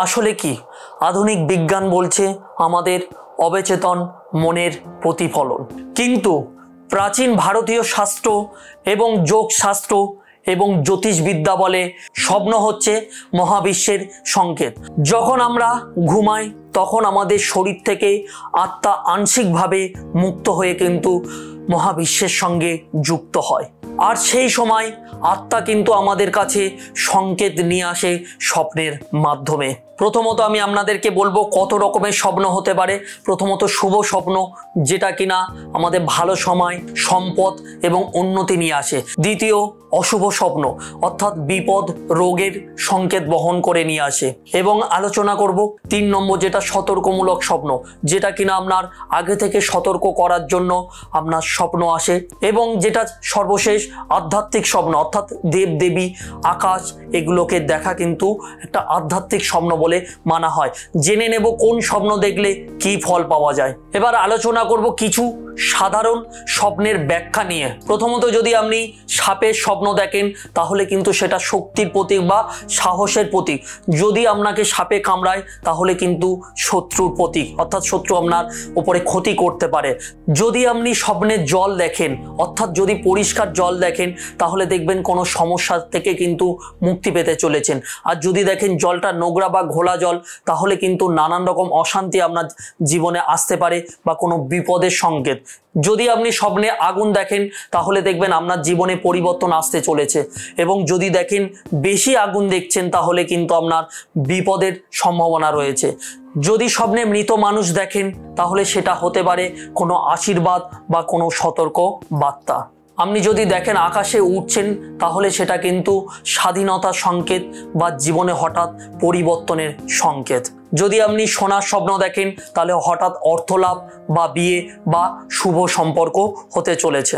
আসলে কি? আধুনিক বিজ্ঞান বলছে আমাদের অবচেতন মনের প্রতিফলন, কিন্তু প্রাচীন ভারতীয় শাস্ত্র এবং যোগ শাস্ত্র এবং জ্যোতিষবিদ্যা বলে স্বপ্ন হচ্ছে মহাবিশ্বের সংকেত। যখন আমরা ঘুমাই তখন আমাদের শরীর থেকে আত্মা আংশিকভাবে মুক্ত হয়ে কিন্তু মহাবিশ্বের সঙ্গে যুক্ত হয়, আর সেই সময় আত্মা কিন্তু আমাদের কাছে সংকেত নিয়ে আসে স্বপ্নের মাধ্যমে। প্রথমত আমি আপনাদেরকে বলবো কত রকমের স্বপ্ন হতে পারে। প্রথমত শুভ স্বপ্ন, যেটা কিনা আমাদের ভালো সময়, সম্পদ এবং উন্নতি নিয়ে আসে। দ্বিতীয় অশুভ স্বপ্ন, অর্থাৎ বিপদ রোগের সংকেত বহন করে নিয়ে আসে। এবং আলোচনা করব 3 নম্বর, যেটা সতর্কমূলক স্বপ্ন, যেটা কিনা আপনার আগে থেকে সতর্ক করার জন্য আপনার স্বপ্ন আসে। এবং যেটা সর্বশেষ আধ্যাত্মিক স্বপ্ন, অর্থাৎ দেবদেবী, আকাশ, এগুলোকে দেখা কিন্তু একটা আধ্যাত্মিক স্বপ্ন বলে মানা হয়। জেনে নেব কোন স্বপ্ন দেখলে কি ফল পাওয়া যায়। এবার আলোচনা করব কিছু সাধারণ স্বপ্নের ব্যাখ্যা নিয়ে। প্রথমত যদি আপনি সাপের স্বপ্ন দেখেন তাহলে কিন্তু সেটা শক্তির প্রতীক বা সাহসের প্রতীক। যদি আপনাকে সাপে কামড়ায় তাহলে কিন্তু শত্রুর প্রতীক, অর্থাৎ শত্রু আপনার উপরে ক্ষতি করতে পারে। যদি আপনি স্বপ্নে জল দেখেন, অর্থাৎ যদি পরিষ্কার জল দেখেন, তাহলে দেখবেন কোনো সমস্যা থেকে কিন্তু মুক্তি পেতে চলেছেন। আর যদি দেখেন জলটা নোংরা বা ঘোলা জল, তাহলে কিন্তু নানান রকম অশান্তি আপনার জীবনে আসতে পারে বা কোনো বিপদের সংকেত। যদি আপনি স্বপ্নে আগুন দেখেন তাহলে দেখবেন আপনার জীবনে পরিবর্তন আসতে চলেছে। এবং যদি দেখেন বেশি আগুন দেখছেন তাহলে কিন্তু আপনার বিপদের সম্ভাবনা রয়েছে। যদি স্বপ্নে মৃত মানুষ দেখেন তাহলে সেটা হতে পারে কোনো আশীর্বাদ বা কোনো সতর্ক বার্তা। আপনি যদি দেখেন আকাশে উঠছেন তাহলে সেটা কিন্তু স্বাধীনতার সংকেত বা জীবনে হঠাৎ পরিবর্তনের সংকেত। যদি আপনি সোনার স্বপ্ন দেখেন তাহলে হঠাৎ অর্থলাভ বা বিয়ে বা শুভ সম্পর্ক হতে চলেছে।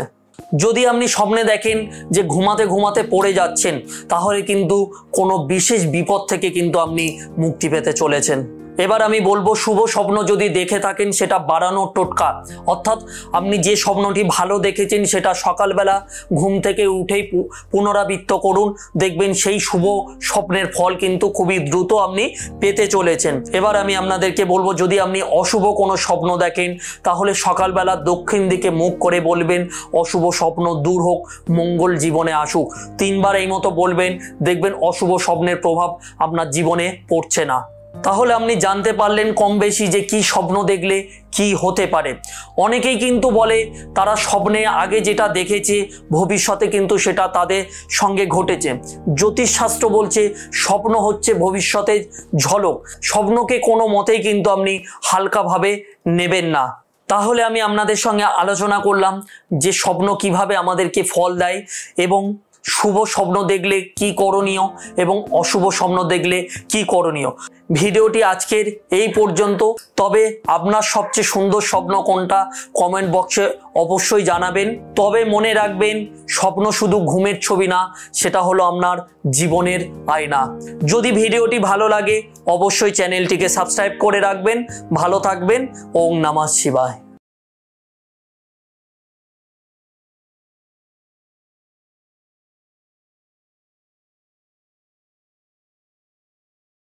যদি আপনি স্বপ্নে দেখেন যে ঘুমাতে ঘুমাতে পড়ে যাচ্ছেন তাহলে কিন্তু কোনো বিশেষ বিপদ থেকে কিন্তু আপনি মুক্তি পেতে চলেছেন। এবার আমি বলবো শুভ স্বপ্ন যদি দেখে থাকেন সেটা বাড়ানোর টোটকা, অর্থাৎ আপনি যে স্বপ্নটি ভালো দেখেছেন সেটা সকালবেলা ঘুম থেকে উঠেই পুনরাবৃত্ত করুন, দেখবেন সেই শুভ স্বপ্নের ফল কিন্তু খুবই দ্রুত আপনি পেতে চলেছেন। এবার আমি আপনাদেরকে বলবো যদি আপনি অশুভ কোনো স্বপ্ন দেখেন তাহলে সকালবেলা দক্ষিণ দিকে মুখ করে বলবেন অশুভ স্বপ্ন দূর হোক, মঙ্গল জীবনে আসুক। 3 বার এই মতো বলবেন, দেখবেন অশুভ স্বপ্নের প্রভাব আপনার জীবনে পড়ছে না। তাহলে আপনি জানতে পারলেন কম বেশি যে কি স্বপ্ন দেখলে কি হতে পারে। অনেকেই কিন্তু বলে তারা স্বপ্নে আগে যেটা দেখেছে ভবিষ্যতে কিন্তু সেটা তাদের সঙ্গে ঘটেছে। জ্যোতিষশাস্ত্র বলছে স্বপ্ন হচ্ছে ভবিষ্যতের ঝলক। স্বপ্নকে কোনো মতেই কিন্তু আপনি হালকাভাবে নেবেন না। তাহলে আমি আপনাদের সঙ্গে আলোচনা করলাম যে স্বপ্ন কিভাবে আমাদেরকে ফল দেয় এবং শুভ স্বপ্ন দেখলে কি করণীয় এবং অশুভ স্বপ্ন দেখলে কি করণীয়। ভিডিওটি আজকের এই পর্যন্ত। তবে আপনার সবচেয়ে সুন্দর স্বপ্ন কোনটা কমেন্ট বক্সে অবশ্যই জানাবেন। তবে মনে রাখবেন স্বপ্ন শুধু ঘুমের ছবি না, সেটা হলো আপনার জীবনের আয়না। যদি ভিডিওটি ভালো লাগে অবশ্যই চ্যানেলটিকে সাবস্ক্রাইব করে রাখবেন। ভালো থাকবেন। ওম নমঃ শিবায়।